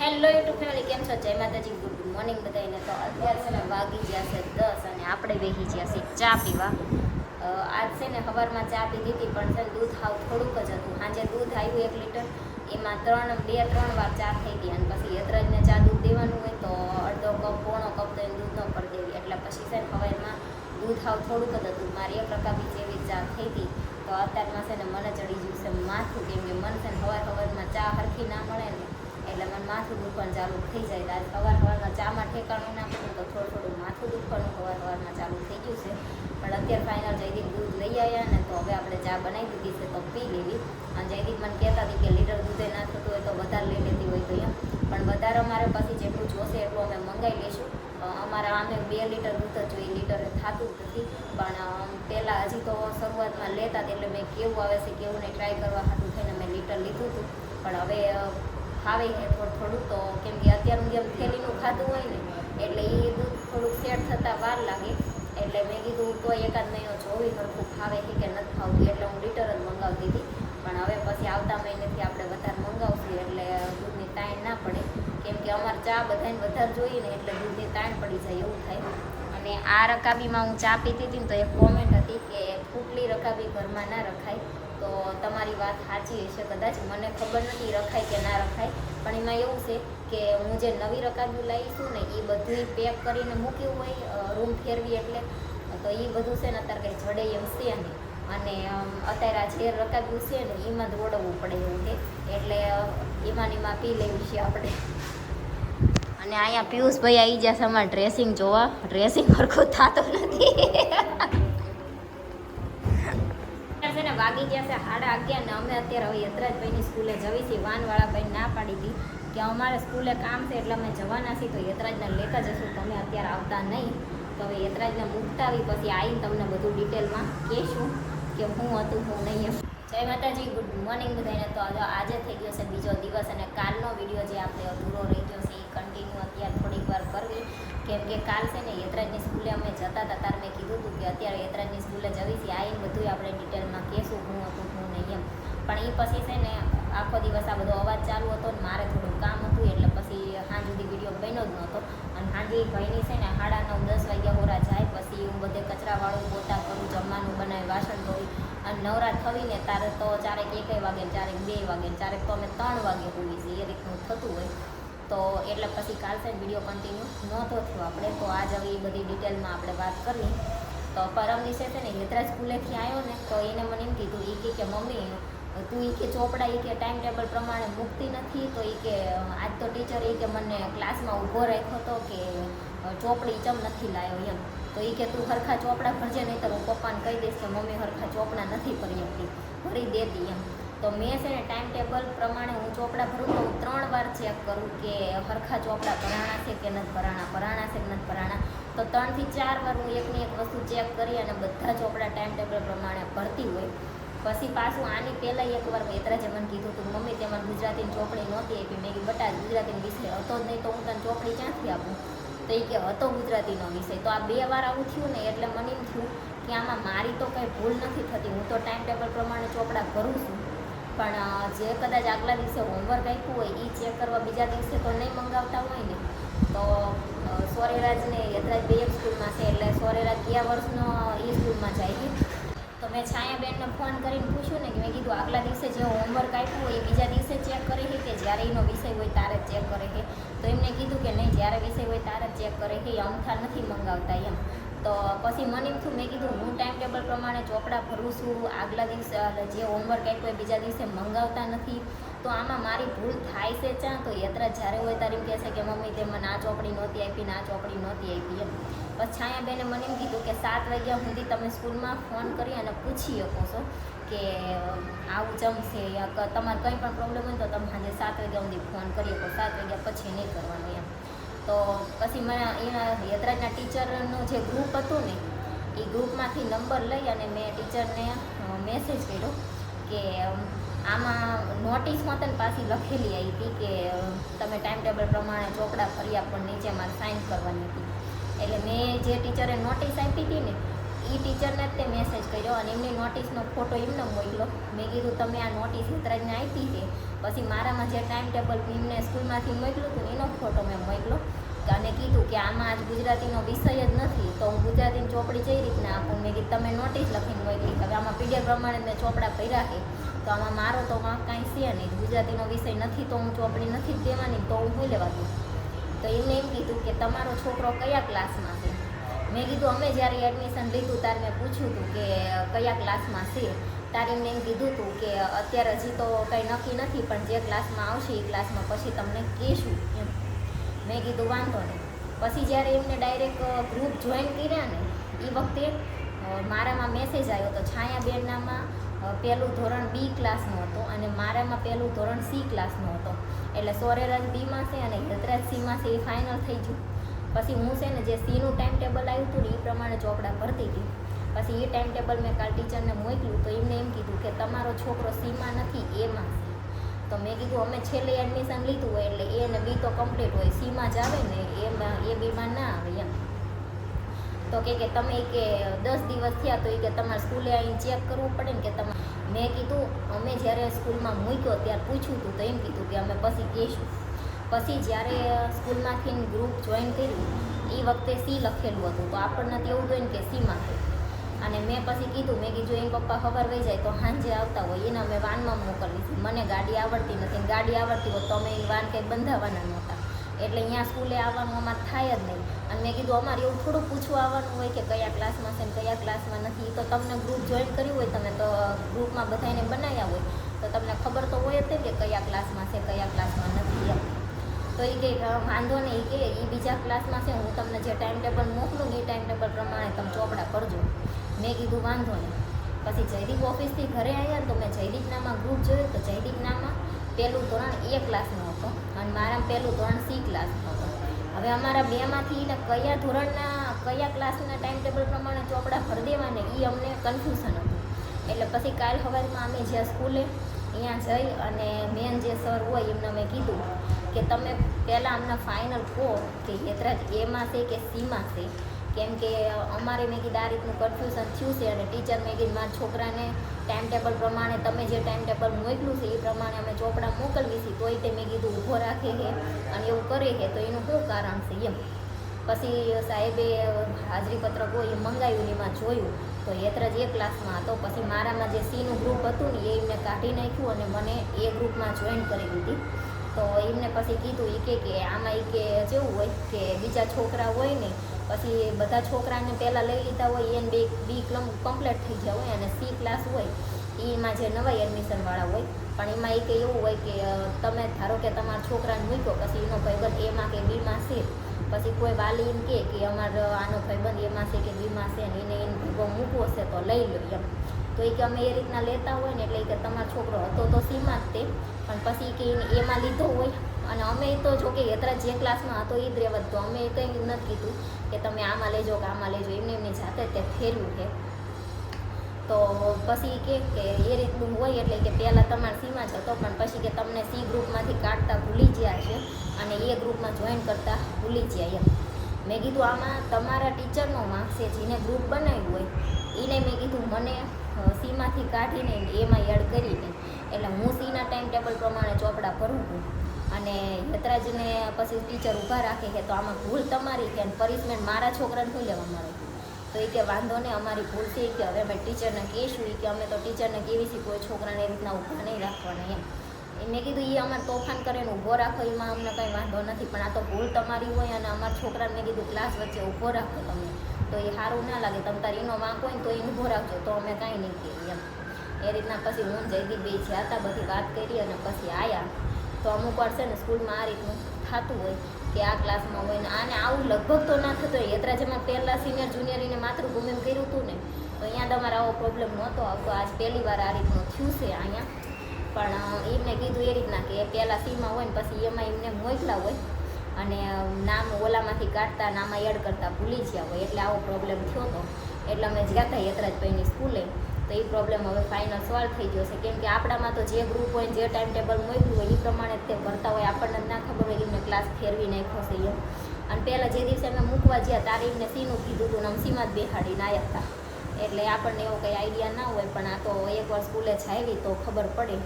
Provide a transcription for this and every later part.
Hello YouTube family, કેમ છો? જય માતાજી, ગુડ મોર્નિંગ બધાને. તો અત્યારે છે ને વાગી ગયા છે 10 અને આપણે બેસી ગયા છે ચા પીવા. આજ છે ને સવારમાં ચા પીધી હતી, પણ છે દૂધ હાવ થોડુંક જ હતું. સાંજે દૂધ આવ્યું 1 લીટર, એમાં 2-3 વાર ચા થઈ ગઈ. અને પછી યતરાજને ચા દૂધ દેવાનું હોય તો અડધો કપ પોણો કપ તો એને દૂધ ન કરી દેવી. એટલે પછી છે ને સવારમાં દૂધ હાવ થોડુંક જ હતું. મારી 1 રકાબી જેવી ચા થઈ હતી. તો અત્યારમાં છે ને મને ચડી ગયું છે માથું, કેમ કે મને છે ને સવારમાં ચા હરખી ના મળે ને એટલે મને માથું દુખવાનું ચાલુ થઈ જાય. આજ સવારમાં ચામાં ઠેકાણું ના પડે તો થોડું માથું દુખવાનું સવારમાં ચાલુ થઈ ગયું છે. પણ અત્યારે ફાઇનલ જયદીપ દૂધ લઈ આવ્યા ને, તો હવે આપણે ચા બનાવી દીધી છે તો પી લેવી. અને જયદીપ મને કહેતા હતી કે લીટર દૂધે ના થતું હોય તો વધારે લઈ લેતી હોય તો એમ, પણ વધારે અમારે પછી જેટલું જોશે એટલું અમે મંગાવી લઈશું. અમારે આમે 2 લીટર દૂધ જ જોઈએ, લીટરે થતું જ નથી. પણ પહેલાં હજી તો શરૂઆતમાં લેતા એટલે મેં કેવું આવે છે કેવું નહીં ટ્રાય કરવા હતું થઈને મેં લીટર લીધું હતું. પણ હવે ફાવે છે થોડું તો, કેમ કે અત્યારનું જેમ થેલીનું ખાધું હોય ને એટલે એ દૂધ થોડુંક સેટ થતાં વાર લાગે. એટલે મેં કીધું તો 1 મહિનો જોવી સરખું ફાવે છે કે નથી ફાવતું, એટલે હું લીટર જ મંગાવતી હતી. પણ હવે પછી આવતા મહિનેથી આપણે વધારે મંગાવશું એટલે દૂધની તાણ ના પડે, કેમ કે અમારે ચા બધાને વધારે જોઈએ ને એટલે દૂધની તાણ પડી જાય એવું થાય. અને આ રકાબીમાં હું ચા પીતી હતી ને તો એક કોમેન્ટ હતી કે ફૂટલી રકાબી ઘરમાં ના રખાય. તો તમારી વાત સાચી હશે કદાચ, મને ખબર નથી રખાય કે ના રખાય. પણ એમાં એવું છે કે હું જે નવી રકાબી લાવીશું ને એ બધું પેક કરીને મૂક્યું હોય રૂમ ફેરવી એટલે, તો એ બધું છે ને અત્યારે કંઈ જડે એમ છે નહીં. અને અત્યારે આ જે રકાબી છે ને એમાં દોડવું પડે એવું છે, એટલે એમાં પી લેવી છે આપણે. અને અહીંયા પિયુષભાઈ આવી ગયા છે અમારા ડ્રેસિંગ જોવા. ડ્રેસિંગ સરખું થતું નથી. છે ને વાગી ગયા છે 11:30 ને અમે અત્યારે હવે યતરાજભાઈની સ્કૂલે જવી છીએ. વાનવાળા ભાઈ ના પાડી હતી કે અમારે સ્કૂલે કામ છે એટલે અમે જવાના છીએ, તો યતરાજને લેતા જશું, તમે અત્યારે આવતા નહીં. તો હવે યતરાજને મૂકતા આવી પછી આવીને તમને બધું ડિટેલમાં કહેશું કે હું હતું હું નહીં એમ. જય માતાજી, ગુડ મોર્નિંગ બધાને. તો આજે થઈ ગયો છે બીજો દિવસ અને કાલનો વિડીયો જે આપણે અધૂરો રહી ગયો છે એ કન્ટિન્યુ અત્યારે થોડીક વાર કરવી. કેમ કે કાલ છે ને યતરાજની સ્કૂલે અમે જતા હતા ત્યારે મેં કીધું હતું કે અત્યારે યતરાજની સ્કૂલે જવી છે, આવીને બધું આપણે ડિટેલમાં કહેશું હું હતું હું નહીં એમ. પણ એ પછી છે ને આખો દિવસ આ બધો અવાજ ચાલુ હતો ને મારે થોડું કામ હતું એટલે પછી સાંજ સુધી વિડીયો બન્યો જ નહોતો. અને સાંજે ભાઈની છે ને 9:30-10 વાગ્યા હોરા જાય, પછી હું બધે કચરાવાળું પોતા કરું, જમવાનું બનાવી, વાસણ ધોઈ અને નવરા થવીને તારે તો 1 વાગે, 2 વાગે, ક્યારેક તો અમે 3 વાગે હોઈએ છીએ, એ રીતનું થતું હોય. તો એટલે પછી કાલ છે વિડીયો કન્ટિન્યુ નહોતો થયો આપણે. તો આજ હવે એ બધી ડિટેલમાં આપણે વાત કરવી. તો પરમ દિવસે છે ને યતરાજ સ્કૂલેથી આવ્યો ને તો એને મને એમ કીધું, એ કે મમ્મી તું કે ચોપડા કે ટાઈમ ટેબલ પ્રમાણે મૂકતી નથી, તો એ કે આજ તો ટીચર કે મને ક્લાસમાં ઊભો રાખ્યો હતો કે ચોપડી ચમ નથી લાવ્યો એમ. તો એ કે તું હરખા ચોપડા ભરજે, નહીં તો હું પપ્પાને કહી દઈશ કે મમ્મી હરખા ચોપડા નથી ભરી દેતી એમ. તો મેં છે ને ટાઈમ ટેબલ પ્રમાણે હું ચોપડા ભરું તો હું 3 વાર ચેક કરું કે હરખા ચોપડા ભરાણા છે કે નથી ભરાણા છે કે નથી ભરાણા. તો 3 થી 4 વાર હું એકની એક વસ્તુ ચેક કરી અને બધા ચોપડા ટાઈમ ટેબલ પ્રમાણે ભરતી હોય. પછી પાછું આની પહેલાં એકવાર યતરાજે મને કીધું હતું મમ્મી તેમાં ગુજરાતીની ચોપડી નહોતી આપી. મેં કીધું બટા ગુજરાતીનો વિષય હતો જ નહીં તો હું તને ચોપડી ક્યાંથી આપું? તો એ કે હતો ગુજરાતીનો વિષય. તો આ 2 વાર આવું થયું ને એટલે મને એમ થયું કે આમાં મારી તો કંઈ ભૂલ નથી થતી, હું તો ટાઈમ ટેબલ પ્રમાણે ચોપડા ભરું છું. પણ જે કદાચ આગલા દિવસે હોમવર્ક આપ્યું હોય એ ચેક કરવા બીજા દિવસે તો નહીં મંગાવતા હોય ને. તો સોરેરાજને યતરાજ 2 એક સ્કૂલમાં છે એટલે સોરેરાજ ગયા વર્ષનો એ સ્કૂલમાં જાય છે. તો મેં છાયાબેનને ફોન કરીને પૂછ્યું ને કે મેં કીધું આગલા દિવસે જે હોમવર્ક આપ્યું હોય એ બીજા દિવસે ચેક કરે છે કે જ્યારે એનો વિષય હોય ત્યારે ચેક કરે છે? તો એમને કીધું કે નહીં, જ્યારે વિષય હોય ત્યારે ચેક કરે છે, અમથા નથી મંગાવતા એમ. તો પછી મને એમ થયું, મેં કીધું હું ટાઈમ ટેબલ પ્રમાણે ચોપડા ભરું છું, આગલા દિવસે જે હોમવર્ક આપ્યું હોય બીજા દિવસે મંગાવતા નથી, તો આમાં મારી ભૂલ થાય છે ચા? તો યતરાજ જ્યારે હોય ત્યારે એમ કહે છે કે મમ્મી તે મને આ ચોપડી નહોતી આપી ને આ ચોપડી નહોતી આપી એમ. પછી છાયાબેને મને એમ કીધું કે 7 વાગ્યા સુધી તમે સ્કૂલમાં ફોન કરી અને પૂછી શકો છો કે આવું જમશે, તમારે કંઈ પણ પ્રોબ્લેમ હોય તો તમે સાંજે 7 વાગ્યા સુધી ફોન કરી શકો, 7 વાગ્યા પછી નહીં કરવાનું એમ. તો પછી મને એના યતરાજના ટીચરનું જે ગ્રુપ હતું ને એ ગ્રુપમાંથી નંબર લઈ અને મેં ટીચરને મેસેજ કર્યો કે આમાં નોટિસમાં તને પાછી લખેલી આવી હતી કે તમે ટાઈમ ટેબલ પ્રમાણે ચોપડા ભર્યા પણ નીચે મારે સાઇન કરવાની હતી. એટલે મેં જે ટીચરે નોટિસ આપી હતી ને એ ટીચરને જ તે મેસેજ કર્યો અને એમની નોટિસનો ફોટો એમને મોકલો. મેં કીધું તમે આ નોટિસ હેતરાજને આપી છે, પછી મારામાં જે ટાઈમ ટેબલ એમને સ્કૂલમાંથી મોકલ્યું હતું એનો ફોટો મેં મોકલો અને કીધું કે આમાં આજ ગુજરાતીનો વિષય જ નથી તો હું ગુજરાતીની ચોપડી કઈ રીતના આપું. મેં કીધું તમે નોટિસ લખીને મોકલી, હવે આમાં પીડીએફ પ્રમાણે મેં ચોપડા કર્યા છે તો આમાં મારો તો વાંક કાંઈ છે નહીં, ગુજરાતીનો વિષય નથી તો હું ચોપડી નથી જ દેવાની, તો હું શું લેવા દઉં. તો એમને એમ કીધું કે તમારો છોકરો કયા ક્લાસમાં છે. મેં કીધું અમે જ્યારે એડમિશન લીધું ત્યારે મેં પૂછ્યું હતું કે કયા ક્લાસમાં છે, ત્યારે એમને એમ કીધું હતું કે અત્યારે હજી તો કંઈ નક્કી નથી પણ જે ક્લાસમાં આવશે એ ક્લાસમાં પછી તમને કહેશું એમ. મેં કીધું વાંધો નહીં. પછી જ્યારે એમને ડાયરેક્ટ ગ્રુપ જોઈન કર્યા ને એ વખતે મારામાં મેસેજ આવ્યો તો છાયાબેનનામાં પહેલું ધોરણ બી ક્લાસનો હતો અને મારામાં પહેલું ધોરણ સી ક્લાસનો હતો. એટલે સોરેરાજ બીમાં છે અને હેતરાજ સીમાં છે, એ ફાઇનલ થઈ ગયું. પછી હું છે ને જે સીનું ટાઈમ ટેબલ આવ્યું હતું ને એ પ્રમાણે ચોપડા ભરતી હતી. પછી એ ટાઈમ ટેબલ મેં કાલ ટીચરને મોકલ્યું તો એમને એમ કીધું કે તમારો છોકરો સીમાં નથી એમાં છે. તો મેં કીધું અમે છેલ્લે એડમિશન લીધું હોય એટલે એ ને બી તો કમ્પ્લીટ હોય, સીમાં જ આવે ને એમાં એ બીમાં ના આવે એમ. તો કે તમે કે 10 દિવસ થયા તો એ કે તમારે સ્કૂલે અહીં ચેક કરવું પડે ને કે તમારે. મેં કીધું અમે જ્યારે સ્કૂલમાં મૂક્યો ત્યારે પૂછ્યું હતું તો એમ કીધું કે અમે પછી કહીશું. પછી જ્યારે સ્કૂલમાંથી ગ્રુપ જોઈન કર્યું એ વખતે સી લખેલું હતું તો આપણને તો એવું હોય ને કે સીમાં છે. અને મેં પછી કીધું મેં કીધું એમ પપ્પા ખબર વહી જાય તો સાંજે આવતા હોય એને અમે વાનમાં મોકલવી છે, મને ગાડી આવડતી નથી, ગાડી આવડતી હોય તો અમે એ વાન કંઈ બંધાવવાના નહોતા એટલે અહીંયા સ્કૂલે આવવાનું અમારે થાય જ નહીં. અને મેં કીધું અમારે એવું થોડું પૂછવા આવવાનું હોય કે કયા ક્લાસમાં છે ને કયા ક્લાસમાં નથી. તો તમને ગ્રુપ જોઈન કર્યું હોય તમે તો ગ્રુપમાં બધાને બનાવ્યા હોય તો તમને ખબર તો હોય જ કે કયા ક્લાસમાં છે કયા ક્લાસમાં નથી એમ. તો એ કંઈ વાંધો નહીં કે એ બીજા ક્લાસમાં છે, હું તમને જે ટાઈમ ટેબલ મોકલું ને એ ટાઈમ ટેબલ પ્રમાણે તમે ચોપડા કરજો. મેં કીધું વાંધો નહીં. પછી જયદીપ ઓફિસથી ઘરે આવ્યા ને તો મેં જયદીપનામાં ગ્રુપ જોયું તો જયદીપનામાં પહેલું ધોરણ એ ક્લાસનો હતો અને મારામાં પહેલું ધોરણ સી ક્લાસનો હતો. હવે અમારા બેમાંથી એને કયા ધોરણના કયા ક્લાસના ટાઈમ ટેબલ પ્રમાણે ચોપડા ભરી દેવાને એ અમને કન્ફ્યુઝન હતું. એટલે પછી કાલ સવારમાં અમે જ્યાં સ્કૂલે અહીંયા જઈ અને મેન જે સર હોય એમને મેં કીધું કે તમે પહેલાં અમને ફાઇનલ કહો કે હેતરાજ એમાં છે કે સીમાં છે, કેમ કે અમારે મેં કીધું આ રીતનું કન્ફ્યુઝન થયું છે અને ટીચર મેં કીધું મારા છોકરાને ટાઈમ ટેબલ પ્રમાણે તમે જે ટાઈમ ટેબલ મોકલ્યું છે એ પ્રમાણે અમે ચોપડા મોકલવી છે તોય તે મેં કીધું ઊભો રાખે છે અને એવું કરે છે તો એનું શું કારણ છે એમ. પછી સાહેબે હાજરી પત્રક હોય એ મંગાવ્યું એમાં જોયું તો હેતરાજ એ ક્લાસમાં હતો. પછી મારામાં જે સીનું ગ્રુપ હતું ને એ એમને કાઢી નાખ્યું અને મને એ ગ્રુપમાં જોઈન કરી દીધી. તો એમને પછી કીધું એ કે આમાં એ કે જેવું હોય કે બીજા છોકરા હોય ને પછી બધા છોકરાને પહેલાં લઈ લીધા હોય એને બી કમ્પ્લીટ થઈ ગયા હોય અને સી ક્લાસ હોય એમાં જે નવા એડમિશનવાળા હોય પણ એમાં એ કે એવું હોય કે તમે ધારો કે તમારા છોકરાને મૂક્યો પછી એનો ભાઈબંધ એમાં કે બીમાં છે, પછી કોઈ વાલી એમ કે અમારો આનો ભાઈબંધ એમાં છે કે બીમાં છે ને એને ભેગો મૂકવો છે તો લઈ લો એમ. તો એ કે અમે એ રીતના લેતા હોય ને એટલે કે તમારો છોકરો હતો તો સીમાં જ તે પણ પછી કે એમાં લીધો હોય અને અમે તો જો કે હેતરાજ જે ક્લાસમાં હતો એ જ રહેવા તો અમે કંઈ નથી કીધું કે તમે આમાં લેજો કે આમાં લેજો, એમની જાતે તે ફેરવ્યું છે. તો પછી કે એ રીતનું હોય એટલે કે પહેલાં તમારે સીમાં જ હતો પણ પછી કે તમને સી ગ્રુપમાંથી કાઢતા ભૂલી ગયા છે અને એ ગ્રુપમાં જોઈન કરતાં ભૂલી ગયા એમ. મેં કીધું આમાં તમારા ટીચરનો વાંક છે જેને ગ્રુપ બનાવ્યું હોય એને મેં કીધું મને સીમાંથી કાઢીને એમાં એડ કરીને એટલે હું સીના ટાઈમ ટેબલ પ્રમાણે ચોપડા ભરું છું અને હેતરાજને પછી ટીચર ઊભા રાખે છે તો આમાં ભૂલ તમારી છે અને પનિશમેન્ટ મારા છોકરાને શું લેવા મળે. તો એ કે વાંધો નહીં અમારી ભૂલ છે કે હવે અમે ટીચરને કહીશું કે અમે તો ટીચરને કેવી છે કોઈ છોકરાને એ રીતના ઊભા નહીં રાખવાના એમ. મેં કીધું એ અમારે તોફાન કરે ને ઊભો રાખો એમાં અમને કંઈ વાંધો નથી પણ આ તો ભૂલ તમારી હોય અને અમારા છોકરાને મેં કીધું ક્લાસ વચ્ચે ઊભો રાખો તમે તો એ સારું ના લાગે, તમે તારે એનો વાંક હોય ને તો એ ઊભો રાખજો તો અમે કાંઈ નહીં કહીએ એમ. એ રીતના પછી હું જયદીપ બે જ્યાં હતા બધી વાત કરી અને પછી આવ્યા. તો અમુક વાર છે ને સ્કૂલમાં આ રીતનું થતું હોય કે આ ક્લાસમાં હોય ને આને આવું લગભગ તો ના થતો હોય. હેતરાજમાં પહેલાં સિનિયર જુનિયર એને માતૃભૂમિમાં કર્યું હતું ને તો અહીંયા તમારે આવો પ્રોબ્લેમ નહોતો આવતો. આજ પહેલી વાર આ રીતનું થયું છે અહીંયા. પણ એમને કીધું એ રીતના કે પહેલાં સીમાં હોય ને પછી એમાં એમને મોકલા હોય અને નામ ઓલામાંથી કાઢતા ને આમાં એડ કરતાં ભૂલી ગયા હોય એટલે આવો પ્રોબ્લેમ થયો હતો. એટલે અમે ગયા હતા હેતરાજભાઈની સ્કૂલે તો એ પ્રોબ્લેમ હવે ફાઇનલ સોલ્વ થઈ ગયો છે કેમ કે આપણામાં તો જે ગ્રુપ હોય જે ટાઈમ ટેબલ મોકલ્યું હોય એ પ્રમાણે તે ભરતા હોય, આપણને ના ખબર હોય એમને ક્લાસ ફેરવી નાખ્યો છે એમ. અને પહેલાં જે દિવસે અમે મૂકવા ગયા ત્યારે એમને સીનું કીધું હતું ને અમે સીમાં જ બેહાડીને આવ્યા હતા એટલે આપણને એવો કંઈ આઈડિયા ના હોય, પણ આ તો એકવાર સ્કૂલે જાવી તો ખબર પડે.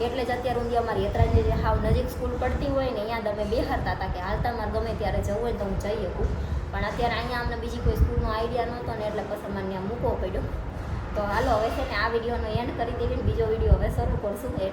એટલે જ અત્યાર સુધી અમારી યત્રાજની જે હાવ નજીક સ્કૂલ પડતી હોય ને ત્યાં તમે બેહારતા હતા કે હાલતા મારે ગમે ત્યારે જવું હોય તો હું જઈ શકું, પણ અત્યારે અહીંયા અમને બીજી કોઈ સ્કૂલનો આઈડિયા નહોતો ને એટલે પછી મને ત્યાં મૂકવો પડ્યો. તો હાલો હવે છે ને આ વિડીયોનો એન્ડ કરી દેવી, બીજો વિડીયો હવે શરૂ કરશું. એટલે